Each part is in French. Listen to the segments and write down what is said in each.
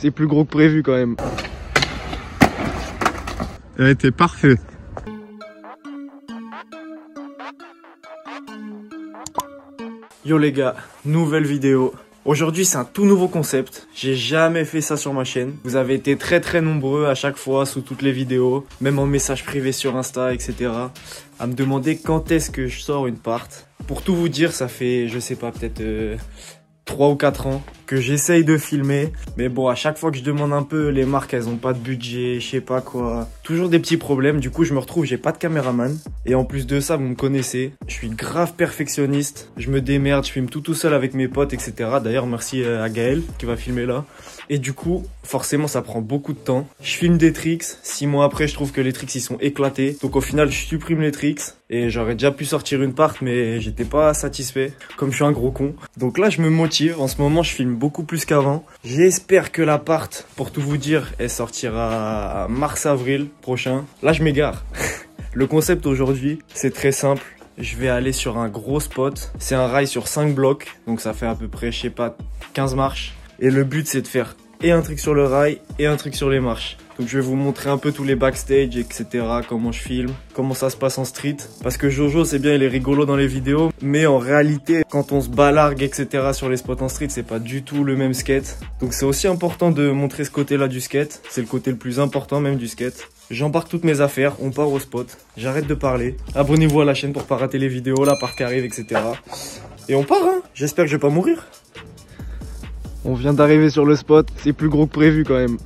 c'est plus gros que prévu quand même. Elle était parfait. Yo les gars, nouvelle vidéo. Aujourd'hui c'est un tout nouveau concept, j'ai jamais fait ça sur ma chaîne. Vous avez été très nombreux à chaque fois sous toutes les vidéos, même en message privé sur Insta, etc. à me demander quand est-ce que je sors une part. Pour tout vous dire, ça fait, je sais pas, peut-être 3 ou 4 ans que j'essaye de filmer. Mais bon, à chaque fois que je demande un peu, les marques, elles ont pas de budget, je sais pas quoi. Toujours des petits problèmes. Du coup, je me retrouve, j'ai pas de caméraman. Et en plus de ça, vous me connaissez. Je suis grave perfectionniste. Je me démerde, je filme tout seul avec mes potes, etc. D'ailleurs, merci à Gaël qui va filmer là. Et du coup, forcément, ça prend beaucoup de temps. Je filme des tricks. 6 mois après, je trouve que les tricks, ils sont éclatés. Donc au final, je supprime les tricks. Et j'aurais déjà pu sortir une part, mais j'étais pas satisfait. Comme je suis un gros con. Donc là, je me motive. En ce moment, je filme beaucoup plus qu'avant. J'espère que la part, pour tout vous dire, elle sortira mars-avril prochain. Là, je m'égare. Le concept aujourd'hui, c'est très simple. Je vais aller sur un gros spot. C'est un rail sur 5 blocs. Donc ça fait à peu près, je sais pas, 15 marches. Et le but, c'est de faire et un trick sur le rail et un trick sur les marches. Donc je vais vous montrer un peu tous les backstage, etc. Comment je filme, comment ça se passe en street. Parce que Jojo, c'est bien, il est rigolo dans les vidéos. Mais en réalité, quand on se balargue, etc. sur les spots en street, c'est pas du tout le même skate. Donc c'est aussi important de montrer ce côté-là du skate. C'est le côté le plus important même du skate. J'embarque toutes mes affaires, on part au spot. J'arrête de parler. Abonnez-vous à la chaîne pour pas rater les vidéos, la part qui arrive, etc. Et on part, hein. J'espère que je vais pas mourir. On vient d'arriver sur le spot, c'est plus gros que prévu quand même.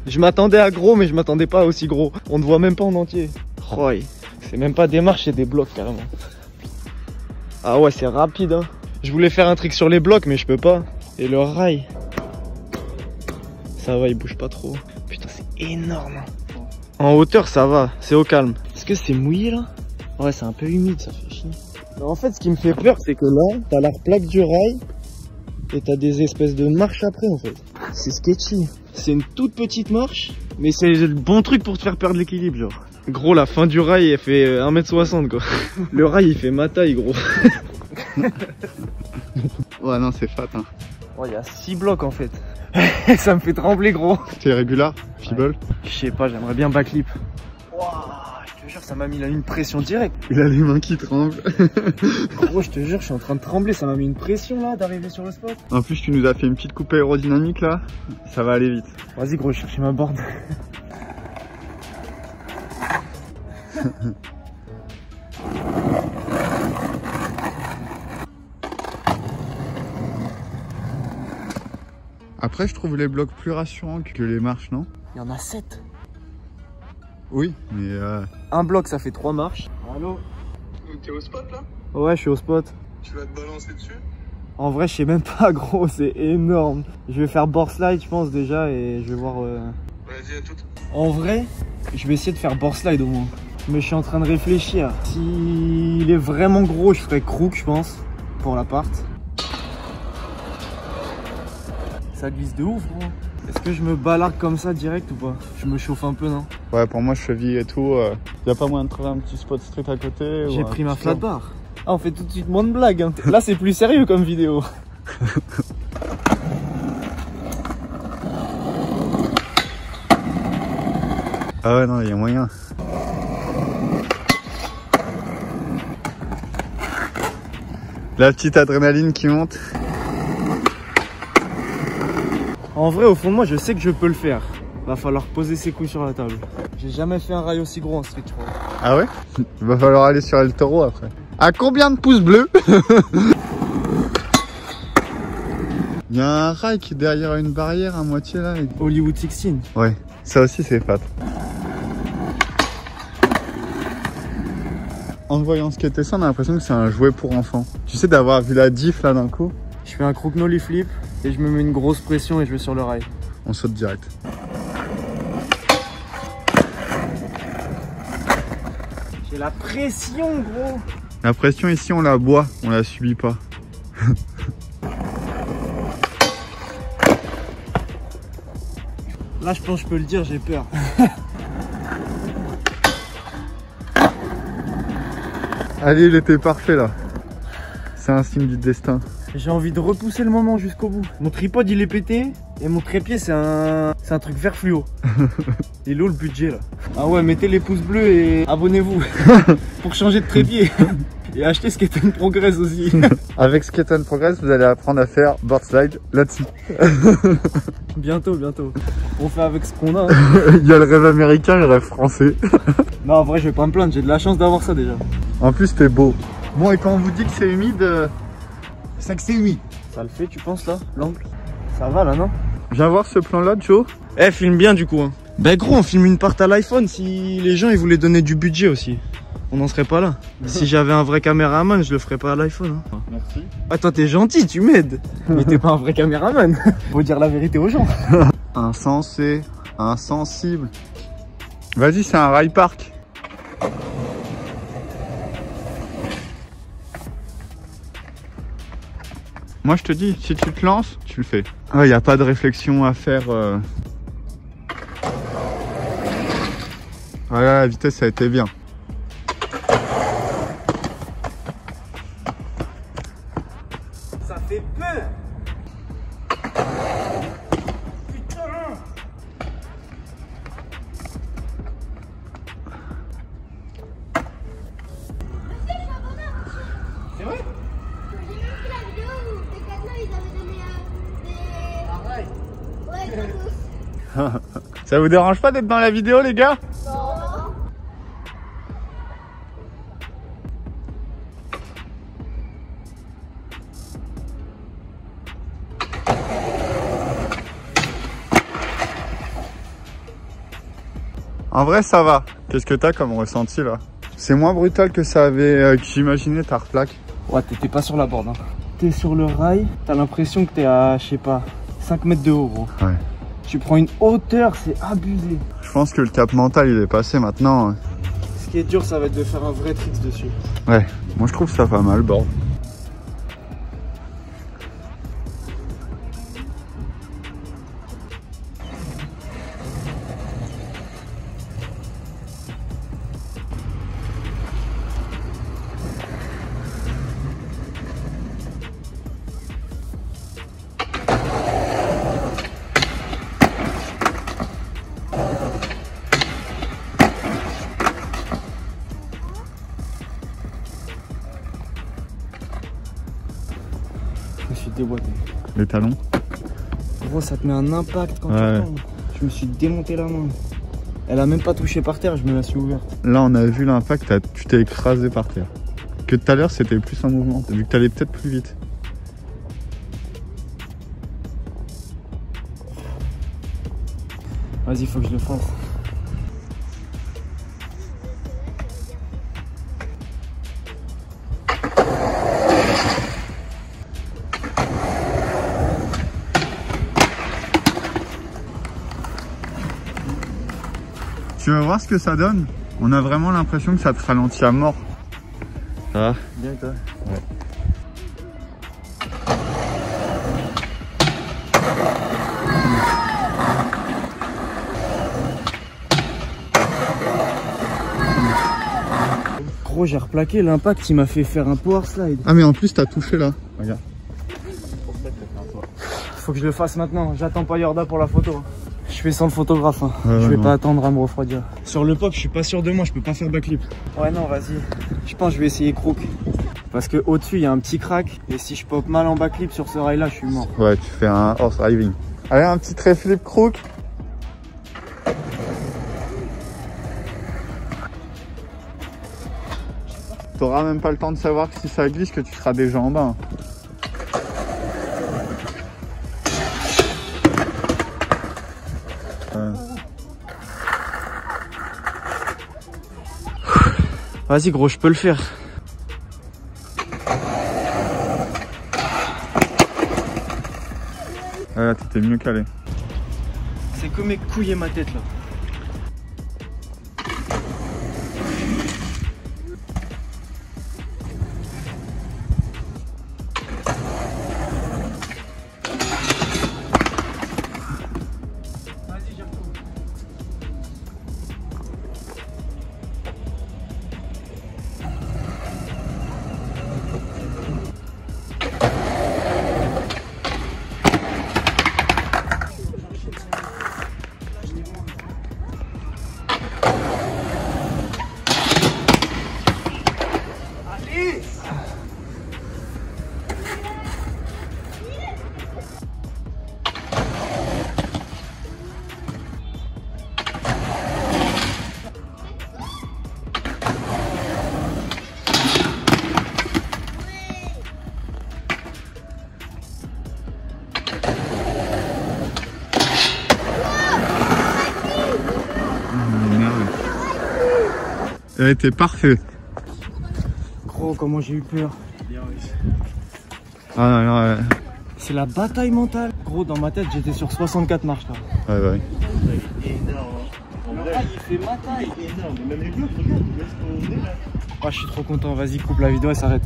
Je m'attendais à gros, mais je m'attendais pas à aussi gros. On ne voit même pas en entier. Oh, c'est même pas des marches, c'est des blocs carrément. Ah ouais, c'est rapide, hein. Je voulais faire un trick sur les blocs, mais je peux pas. Et le rail, ça va, il bouge pas trop. Putain, c'est énorme. En hauteur, ça va, c'est au calme. Est-ce que c'est mouillé là? Ouais, c'est un peu humide, ça fait chier. En fait, ce qui me fait peur, c'est que là, t'as la plaque du rail. Et t'as des espèces de marches après en fait. C'est sketchy. C'est une toute petite marche, mais c'est le bon truc pour te faire perdre l'équilibre genre. Gros, la fin du rail elle fait 1m60 quoi. Le rail il fait ma taille gros. Ouais non c'est fat hein. Oh il y a 6 blocs en fait. Ça me fait trembler gros. C'est régular, Fibble. Ouais. Je sais pas, j'aimerais bien backflip. Wow, je te jure ça m'a mis là une pression directe. Il a les mains qui tremblent. Gros je te jure je suis en train de trembler, ça m'a mis une pression là d'arriver sur le spot. En plus tu nous as fait une petite coupe aérodynamique là, ça va aller vite. Vas-y gros, je cherche ma board. Après je trouve les blocs plus rassurants que les marches, non? Il y en a 7. Oui, mais un bloc ça fait 3 marches. Allô? T'es au spot là? Ouais, je suis au spot. Tu vas te balancer dessus? En vrai, je sais même pas, gros, c'est énorme. Je vais faire board slide, je pense déjà, et je vais voir. Vas-y, à toute. En vrai, je vais essayer de faire board slide au moins. Mais je suis en train de réfléchir. S'il est vraiment gros, je ferai crook, je pense, pour l'appart. Ça glisse de ouf, gros. Est-ce que je me balargue comme ça direct ou pas? Je me chauffe un peu, non? ouais pour moi cheville et tout, y a pas moyen de trouver un petit spot street à côté? J'ai pris ma flat bar. Ah, on fait tout de suite moins de blagues, hein. Là, c'est plus sérieux comme vidéo. Ah ouais non, il y a moyen. La petite adrénaline qui monte. En vrai, au fond de moi, je sais que je peux le faire. Va falloir poser ses couilles sur la table. J'ai jamais fait un rail aussi gros en street, je crois. Ah ouais? Il va falloir aller sur El Toro après. À combien de pouces bleus? Il y a un rail qui est derrière une barrière à moitié là. Hollywood 16. Ouais, ça aussi c'est fat. En voyant ce qu'était ça, on a l'impression que c'est un jouet pour enfants. Tu sais, d'avoir vu la diff là d'un coup. Je fais un crook nollie flip et je me mets une grosse pression et je vais sur le rail. On saute direct. J'ai la pression, gros. La pression ici, on la boit, on la subit pas. Là, je pense que je peux le dire, j'ai peur. Allez, il était parfait là. C'est un signe du destin. J'ai envie de repousser le moment jusqu'au bout. Mon tripod il est pété et mon trépied c'est un truc vert fluo. Il est où le budget là? Ah ouais, mettez les pouces bleus et abonnez-vous pour changer de trépied. Et acheter Skate & Progress aussi. Avec Skate & Progress, vous allez apprendre à faire board slide là-dessus. Bientôt. On fait avec ce qu'on a. Il y a le rêve américain et le rêve français. Non, en vrai, je vais pas me plaindre, j'ai de la chance d'avoir ça déjà. En plus, t'es beau. Bon, et quand on vous dit que c'est humide, c'est que c'est humide. Ça le fait, tu penses là, l'angle? Ça va là, non? Viens voir ce plan-là, Joe. Eh, filme bien du coup. Hein. Ben gros, on filme une part à l'iPhone si les gens ils voulaient donner du budget aussi. On n'en serait pas là. Si j'avais un vrai caméraman, je le ferais pas à l'iPhone. Hein. Merci. Ah, toi t'es gentil, tu m'aides. Mais t'es pas un vrai caméraman. Faut dire la vérité aux gens. Insensé, insensible. Vas-y, c'est un rail park. Moi je te dis, si tu te lances, tu le fais. Il n'y a pas de réflexion à faire. Voilà, la vitesse ça a été bien. Ça fait peur. Putain. C'est vrai? J'ai même vu la vidéo où Decathlon ils avaient donné des... Ah ouais. Ouais, gratos. Ça vous dérange pas d'être dans la vidéo les gars? Non. En vrai ça va. Qu'est-ce que t'as comme ressenti là? C'est moins brutal que ça avait, que j'imaginais ta replaque. Ouais, t'étais pas sur la board. Hein. T'es sur le rail, t'as l'impression que t'es à, je sais pas, 5 mètres de haut gros. Ouais. Tu prends une hauteur, c'est abusé. Je pense que le cap mental il est passé maintenant. Ce qui est dur, ça va être de faire un vrai tricks dessus. Ouais, moi je trouve ça pas mal, board. Je me suis déboîté. Les talons. Gros, ça te met un impact quand Ouais. tu tombes. Je me suis démonté la main. Elle a même pas touché par terre, je me la suis ouverte. Là on a vu l'impact, tu t'es écrasé par terre. Que tout à l'heure c'était plus en mouvement, vu que t'allais peut-être plus vite. Vas-y, faut que je le fasse. Tu veux voir ce que ça donne? On a vraiment l'impression que ça te ralentit à mort. Ça va? Bien toi. Ouais. Gros, j'ai replaqué, l'impact il m'a fait faire un power slide. Ah mais en plus t'as touché là. Regarde. Faut que je le fasse maintenant, j'attends pas Yorda pour la photo. Je fais sans le photographe, hein. Ouais, Je vais non. pas attendre à me refroidir. Sur le pop, je suis pas sûr de moi, je peux pas faire backflip. Ouais non, vas-y. Je pense que je vais essayer crook. Parce que au-dessus, il y a un petit crack. Et si je pop mal en backflip sur ce rail là, je suis mort. Ouais, tu fais un horse driving. Allez, un petit trait flip crook. T'auras même pas le temps de savoir si ça glisse que tu seras déjà en bas. Vas-y gros, je peux le faire. Ouais, t'étais mieux calé. C'est que mes couilles et ma tête là. Vas-y, j'y retourne. Elle était parfaite. Gros, comment j'ai eu peur. Ah non, non, C'est la bataille mentale. Gros, dans ma tête, j'étais sur 64 marches là. ouais, ouais. Il fait ma taille. Ah, je suis trop content. Vas-y, coupe la vidéo et s'arrête.